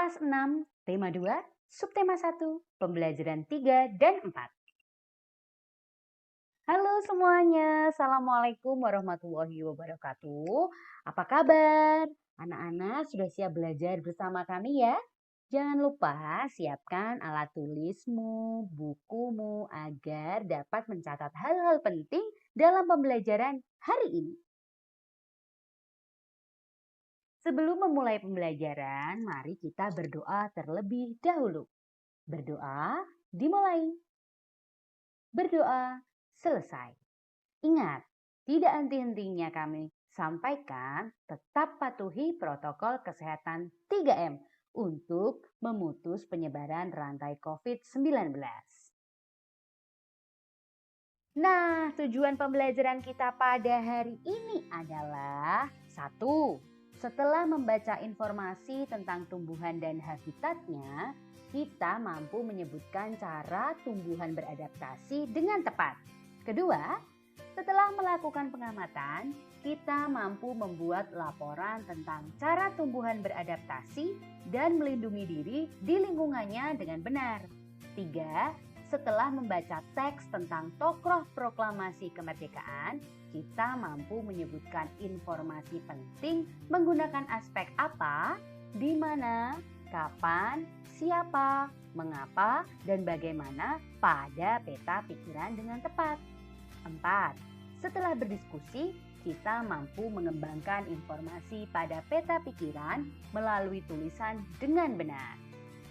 Kelas 6, tema 2, subtema 1, pembelajaran 3 dan 4. Halo semuanya, Assalamualaikum warahmatullahi wabarakatuh. Apa kabar? Anak-anak sudah siap belajar bersama kami ya? Jangan lupa siapkan alat tulismu, bukumu agar dapat mencatat hal-hal penting dalam pembelajaran hari ini. Sebelum memulai pembelajaran, mari kita berdoa terlebih dahulu. Berdoa dimulai. Berdoa selesai. Ingat, tidak henti-hentinya kami sampaikan tetap patuhi protokol kesehatan 3M untuk memutus penyebaran rantai COVID-19. Nah, tujuan pembelajaran kita pada hari ini adalah 1. Setelah membaca informasi tentang tumbuhan dan habitatnya, kita mampu menyebutkan cara tumbuhan beradaptasi dengan tepat. Kedua, setelah melakukan pengamatan, kita mampu membuat laporan tentang cara tumbuhan beradaptasi dan melindungi diri di lingkungannya dengan benar. 3. Setelah membaca teks tentang tokoh proklamasi kemerdekaan, kita mampu menyebutkan informasi penting menggunakan aspek apa, di mana, kapan, siapa, mengapa, dan bagaimana pada peta pikiran dengan tepat. 4. Setelah berdiskusi, kita mampu mengembangkan informasi pada peta pikiran melalui tulisan dengan benar.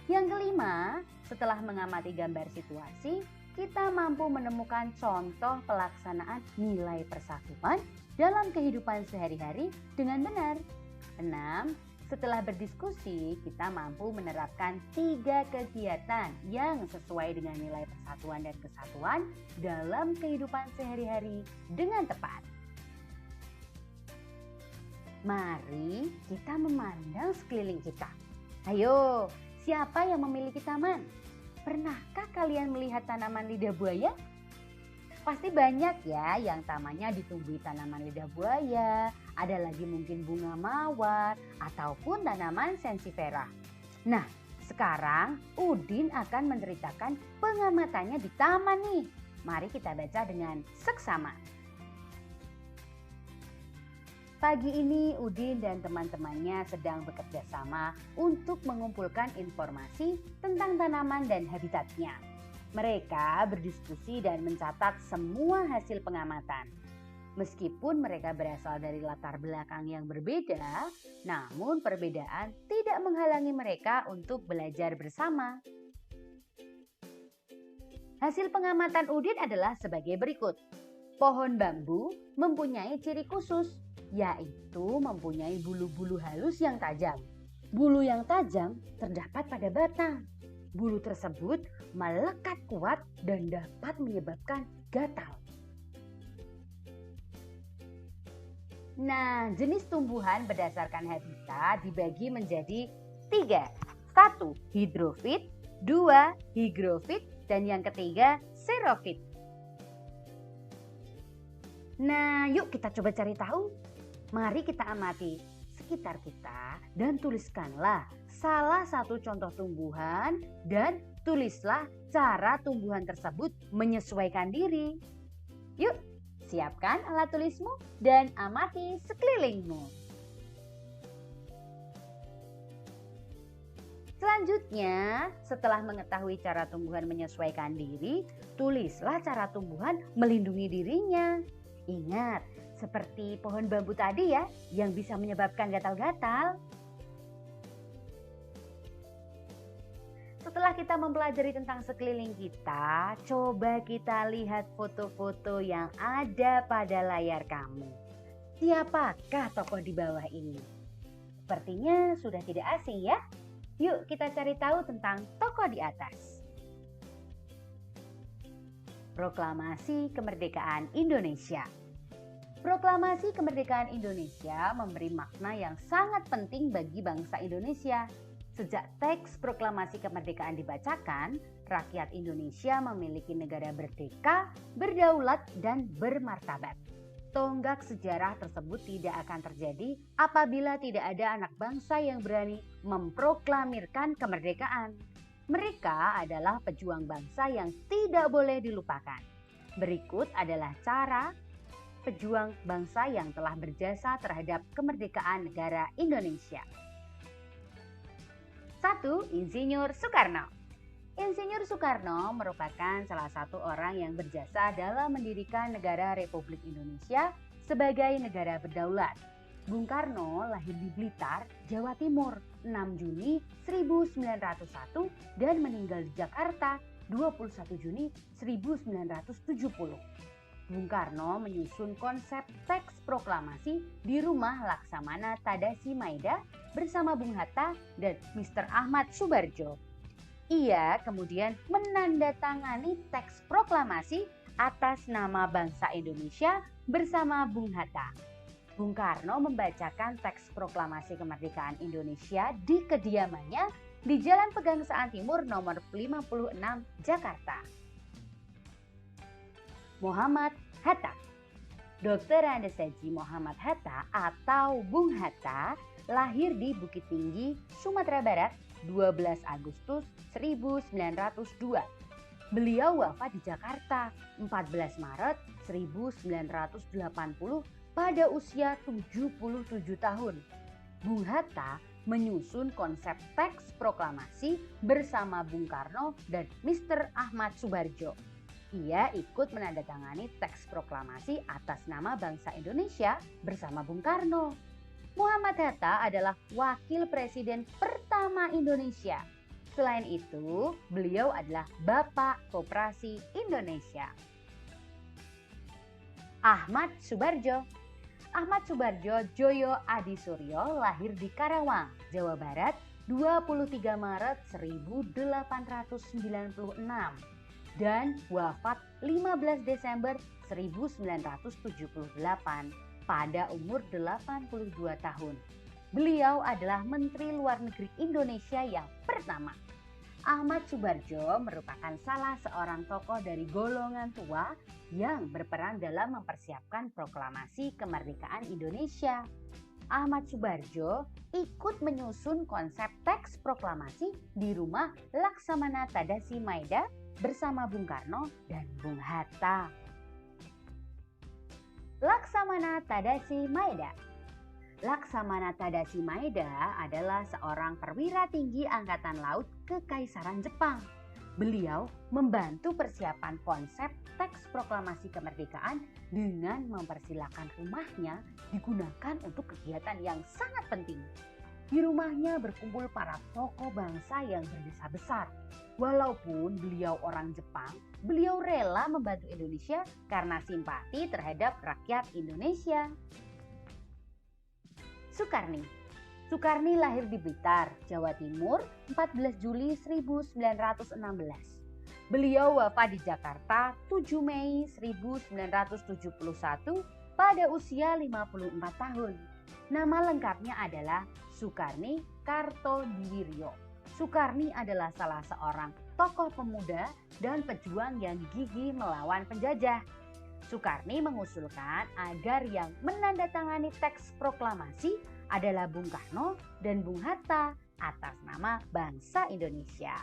Yang kelima, setelah mengamati gambar situasi, kita mampu menemukan contoh pelaksanaan nilai persatuan dalam kehidupan sehari-hari dengan benar. 6. Setelah berdiskusi, kita mampu menerapkan 3 kegiatan yang sesuai dengan nilai persatuan dan kesatuan dalam kehidupan sehari-hari dengan tepat. Mari kita memandang sekeliling kita. Ayo, siapa yang memiliki taman? Pernahkah kalian melihat tanaman lidah buaya? Pasti banyak ya yang tamannya ditumbuhi tanaman lidah buaya, ada lagi mungkin bunga mawar, ataupun tanaman sensifera. Nah, sekarang Udin akan menceritakan pengamatannya di taman nih. Mari kita baca dengan seksama. Pagi ini Udin dan teman-temannya sedang bekerja sama untuk mengumpulkan informasi tentang tanaman dan habitatnya. Mereka berdiskusi dan mencatat semua hasil pengamatan. Meskipun mereka berasal dari latar belakang yang berbeda, namun perbedaan tidak menghalangi mereka untuk belajar bersama. Hasil pengamatan Udin adalah sebagai berikut. Pohon bambu mempunyai ciri khusus, yaitu mempunyai bulu-bulu halus yang tajam. Bulu yang tajam terdapat pada batang. Bulu tersebut melekat kuat dan dapat menyebabkan gatal. Nah, jenis tumbuhan berdasarkan habitat dibagi menjadi 3. 1. Hidrofit, 2. Higrofit, dan yang ketiga xerofit. Nah, yuk kita coba cari tahu. Mari kita amati sekitar kita dan tuliskanlah salah satu contoh tumbuhan dan tulislah cara tumbuhan tersebut menyesuaikan diri. Yuk, siapkan alat tulismu dan amati sekelilingmu. Selanjutnya, setelah mengetahui cara tumbuhan menyesuaikan diri, tulislah cara tumbuhan melindungi dirinya. Ingat, seperti pohon bambu tadi ya, yang bisa menyebabkan gatal-gatal. Setelah kita mempelajari tentang sekeliling kita, coba kita lihat foto-foto yang ada pada layar kamu. Siapakah tokoh di bawah ini? Sepertinya sudah tidak asing ya. Yuk kita cari tahu tentang tokoh di atas. Proklamasi Kemerdekaan Indonesia. Proklamasi Kemerdekaan Indonesia memberi makna yang sangat penting bagi bangsa Indonesia. Sejak teks proklamasi kemerdekaan dibacakan, rakyat Indonesia memiliki negara merdeka, berdaulat, dan bermartabat. Tonggak sejarah tersebut tidak akan terjadi apabila tidak ada anak bangsa yang berani memproklamirkan kemerdekaan. Mereka adalah pejuang bangsa yang tidak boleh dilupakan. Berikut adalah cara pejuang bangsa yang telah berjasa terhadap kemerdekaan negara Indonesia. 1. Insinyur Soekarno. Insinyur Soekarno merupakan salah satu orang yang berjasa dalam mendirikan negara Republik Indonesia sebagai negara berdaulat. Bung Karno lahir di Blitar, Jawa Timur, 6 Juni 1901 dan meninggal di Jakarta 21 Juni 1970. Bung Karno menyusun konsep teks proklamasi di rumah Laksamana Tadasi Maeda bersama Bung Hatta dan Mr. Ahmad Subarjo. Ia kemudian menandatangani teks proklamasi atas nama bangsa Indonesia bersama Bung Hatta. Bung Karno membacakan teks proklamasi kemerdekaan Indonesia di kediamannya di Jalan Pegangsaan Timur nomor 56 Jakarta. Muhammad Hatta. Dr. Andes Haji Muhammad Hatta atau Bung Hatta lahir di Bukit Tinggi, Sumatera Barat 12 Agustus 1902. Beliau wafat di Jakarta 14 Maret 1980 pada usia 77 tahun. Bung Hatta menyusun konsep teks proklamasi bersama Bung Karno dan Mr. Ahmad Subarjo. Ia ikut menandatangani teks proklamasi atas nama bangsa Indonesia bersama Bung Karno. Muhammad Hatta adalah wakil presiden pertama Indonesia. Selain itu, beliau adalah Bapak Koperasi Indonesia. Ahmad Subarjo. Ahmad Subarjo Joyo Adisuryo lahir di Karawang, Jawa Barat 23 Maret 1896 dan wafat 15 Desember 1978 pada umur 82 tahun. Beliau adalah Menteri Luar Negeri Indonesia yang pertama. Ahmad Subarjo merupakan salah seorang tokoh dari golongan tua yang berperan dalam mempersiapkan proklamasi kemerdekaan Indonesia. Ahmad Subarjo ikut menyusun konsep teks proklamasi di rumah Laksamana Tadasi Maeda bersama Bung Karno dan Bung Hatta. Laksamana Tadasi Maeda. Laksamana Tadasi Maeda adalah seorang perwira tinggi Angkatan Laut Kekaisaran Jepang. Beliau membantu persiapan konsep teks proklamasi kemerdekaan dengan mempersilahkan rumahnya digunakan untuk kegiatan yang sangat penting. Di rumahnya berkumpul para tokoh bangsa yang berdesa besar. Walaupun beliau orang Jepang, beliau rela membantu Indonesia karena simpati terhadap rakyat Indonesia. Sukarni. Sukarni lahir di Blitar, Jawa Timur 14 Juli 1916. Beliau wafat di Jakarta 7 Mei 1971 pada usia 54 tahun. Nama lengkapnya adalah Sukarni Kartodiwiryo. Sukarni adalah salah seorang tokoh pemuda dan pejuang yang gigih melawan penjajah. Sukarni mengusulkan agar yang menandatangani teks proklamasi adalah Bung Karno dan Bung Hatta atas nama bangsa Indonesia.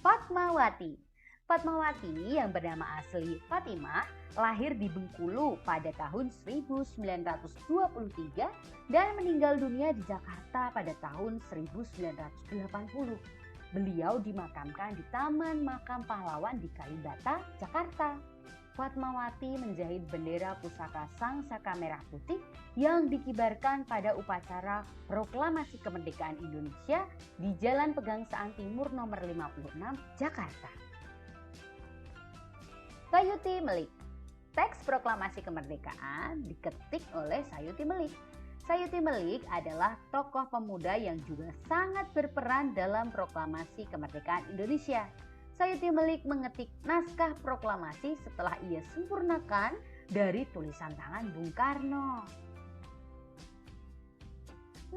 Fatmawati. Fatmawati yang bernama asli Fatimah lahir di Bengkulu pada tahun 1923 dan meninggal dunia di Jakarta pada tahun 1980. Beliau dimakamkan di Taman Makam Pahlawan di Kalibata, Jakarta. Fatmawati menjahit bendera pusaka Sang Saka Merah Putih yang dikibarkan pada upacara Proklamasi Kemerdekaan Indonesia di Jalan Pegangsaan Timur nomor 56, Jakarta. Sayuti Melik. Teks Proklamasi Kemerdekaan diketik oleh Sayuti Melik. Sayuti Melik adalah tokoh pemuda yang juga sangat berperan dalam proklamasi kemerdekaan Indonesia. Sayuti Melik mengetik naskah proklamasi setelah ia sempurnakan dari tulisan tangan Bung Karno.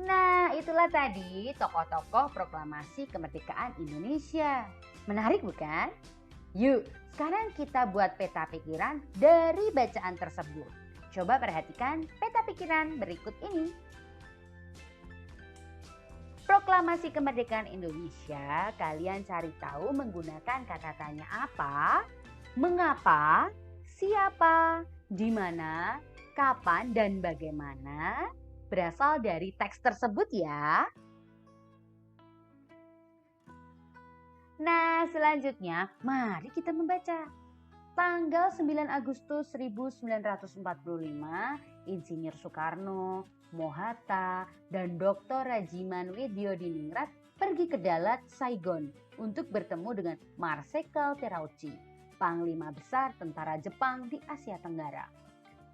Nah, itulah tadi tokoh-tokoh proklamasi kemerdekaan Indonesia. Menarik bukan? Yuk, sekarang kita buat peta pikiran dari bacaan tersebut. Coba perhatikan peta pikiran berikut ini. Proklamasi kemerdekaan Indonesia, kalian cari tahu menggunakan kata tanya apa, mengapa, siapa, di mana, kapan, dan bagaimana berasal dari teks tersebut ya. Nah, selanjutnya mari kita membaca. Tanggal 9 Agustus 1945, Insinyur Soekarno, Mohatta, dan Dr. Rajiman Widyodiningrat pergi ke Dalat, Saigon untuk bertemu dengan Marsekal Terauchi, Panglima Besar Tentara Jepang di Asia Tenggara.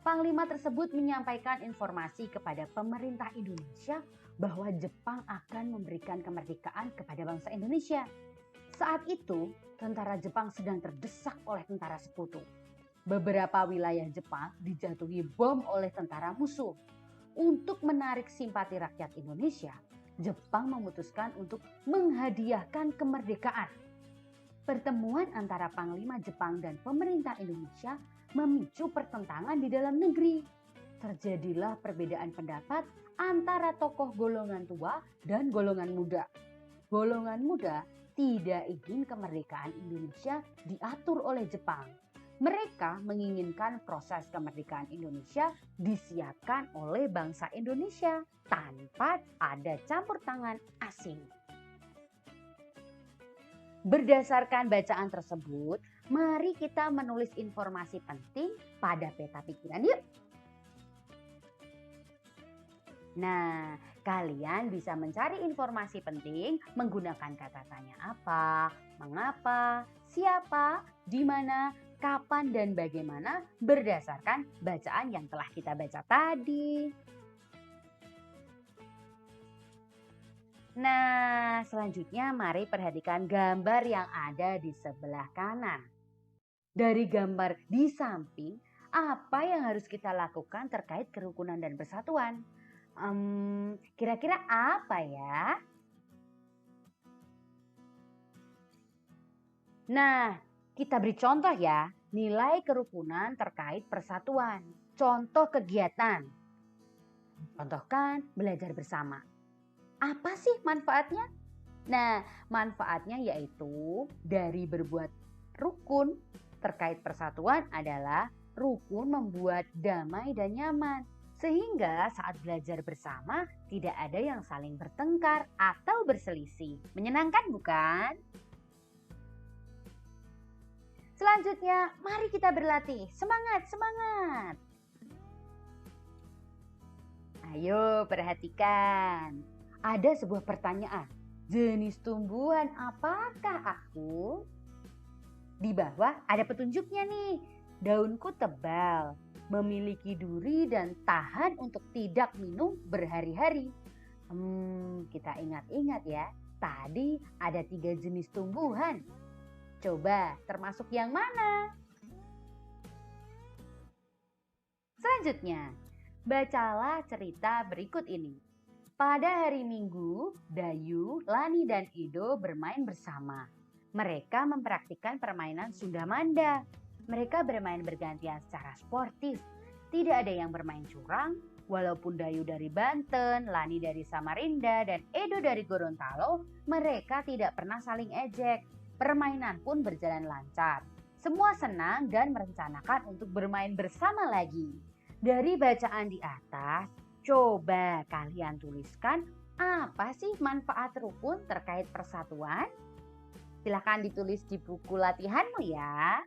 Panglima tersebut menyampaikan informasi kepada pemerintah Indonesia bahwa Jepang akan memberikan kemerdekaan kepada bangsa Indonesia. Saat itu, tentara Jepang sedang terdesak oleh tentara sekutu. Beberapa wilayah Jepang dijatuhi bom oleh tentara musuh. Untuk menarik simpati rakyat Indonesia, Jepang memutuskan untuk menghadiahkan kemerdekaan. Pertemuan antara Panglima Jepang dan pemerintah Indonesia memicu pertentangan di dalam negeri. Terjadilah perbedaan pendapat antara tokoh golongan tua dan golongan muda. Golongan muda tidak ingin kemerdekaan Indonesia diatur oleh Jepang. Mereka menginginkan proses kemerdekaan Indonesia disiapkan oleh bangsa Indonesia tanpa ada campur tangan asing. Berdasarkan bacaan tersebut, mari kita menulis informasi penting pada peta pikiran yuk. Nah, kalian bisa mencari informasi penting menggunakan kata tanya apa, mengapa, siapa, di mana, kapan, dan bagaimana berdasarkan bacaan yang telah kita baca tadi. Nah, selanjutnya mari perhatikan gambar yang ada di sebelah kanan. Dari gambar di samping, apa yang harus kita lakukan terkait kerukunan dan persatuan? Kira-kira apa ya? Nah, kita beri contoh ya, nilai kerukunan terkait persatuan. Contoh kegiatan. Contohkan belajar bersama. Apa sih manfaatnya? Nah, manfaatnya yaitu dari berbuat rukun terkait persatuan adalah rukun membuat damai dan nyaman. Sehingga saat belajar bersama tidak ada yang saling bertengkar atau berselisih. Menyenangkan bukan? Selanjutnya, mari kita berlatih. Semangat, semangat. Ayo perhatikan. Ada sebuah pertanyaan. Jenis tumbuhan apakah aku? Di bawah ada petunjuknya nih. Daunku tebal, memiliki duri dan tahan untuk tidak minum berhari-hari. Kita ingat-ingat ya, tadi ada 3 jenis tumbuhan. Coba termasuk yang mana? Selanjutnya, bacalah cerita berikut ini. Pada hari Minggu, Dayu, Lani, dan Ido bermain bersama. Mereka mempraktikkan permainan Sunda Manda. Mereka bermain bergantian secara sportif. Tidak ada yang bermain curang, walaupun Dayu dari Banten, Lani dari Samarinda, dan Edo dari Gorontalo, mereka tidak pernah saling ejek. Permainan pun berjalan lancar. Semua senang dan merencanakan untuk bermain bersama lagi. Dari bacaan di atas, coba kalian tuliskan apa sih manfaat rukun terkait persatuan? Silahkan ditulis di buku latihanmu ya.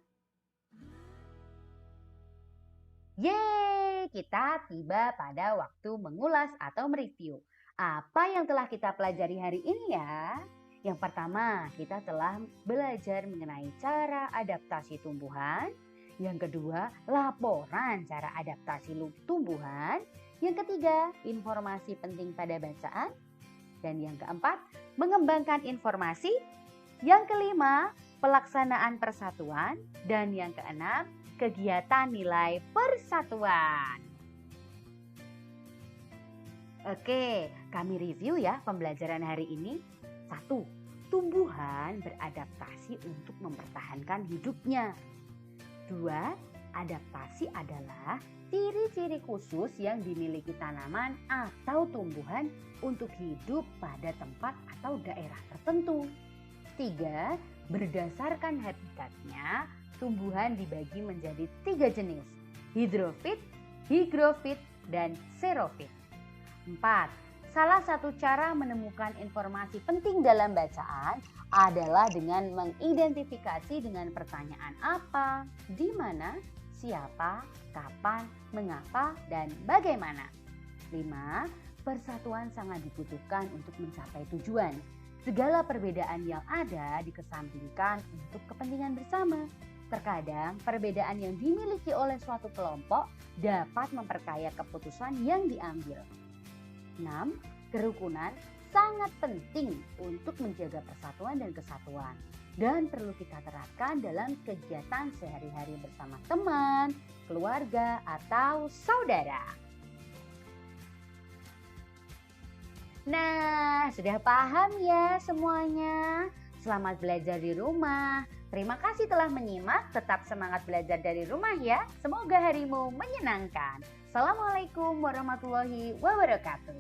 Yeay, kita tiba pada waktu mengulas atau mereview. Apa yang telah kita pelajari hari ini ya? Yang pertama, kita telah belajar mengenai cara adaptasi tumbuhan. Yang kedua, laporan cara adaptasi tumbuhan. Yang ketiga, informasi penting pada bacaan. Dan yang keempat, mengembangkan informasi. Yang kelima, pelaksanaan persatuan. Dan yang keenam, kegiatan nilai persatuan. Oke, kami review ya pembelajaran hari ini. 1. Tumbuhan beradaptasi untuk mempertahankan hidupnya. 2. Adaptasi adalah ciri-ciri khusus yang dimiliki tanaman atau tumbuhan untuk hidup pada tempat atau daerah tertentu. 3. Berdasarkan habitatnya, tumbuhan dibagi menjadi 3 jenis, hidrofit, higrofit, dan xerofit. 4. Salah satu cara menemukan informasi penting dalam bacaan adalah dengan mengidentifikasi dengan pertanyaan apa, di mana, siapa, kapan, mengapa, dan bagaimana. 5. Persatuan sangat dibutuhkan untuk mencapai tujuan. Segala perbedaan yang ada dikesampingkan untuk kepentingan bersama. Terkadang perbedaan yang dimiliki oleh suatu kelompok dapat memperkaya keputusan yang diambil. 6. Kerukunan sangat penting untuk menjaga persatuan dan kesatuan dan perlu kita terapkan dalam kegiatan sehari-hari bersama teman, keluarga, atau saudara. Nah, sudah paham ya semuanya? Selamat belajar di rumah. Terima kasih telah menyimak. Tetap semangat belajar dari rumah ya. Semoga harimu menyenangkan. Assalamualaikum warahmatullahi wabarakatuh.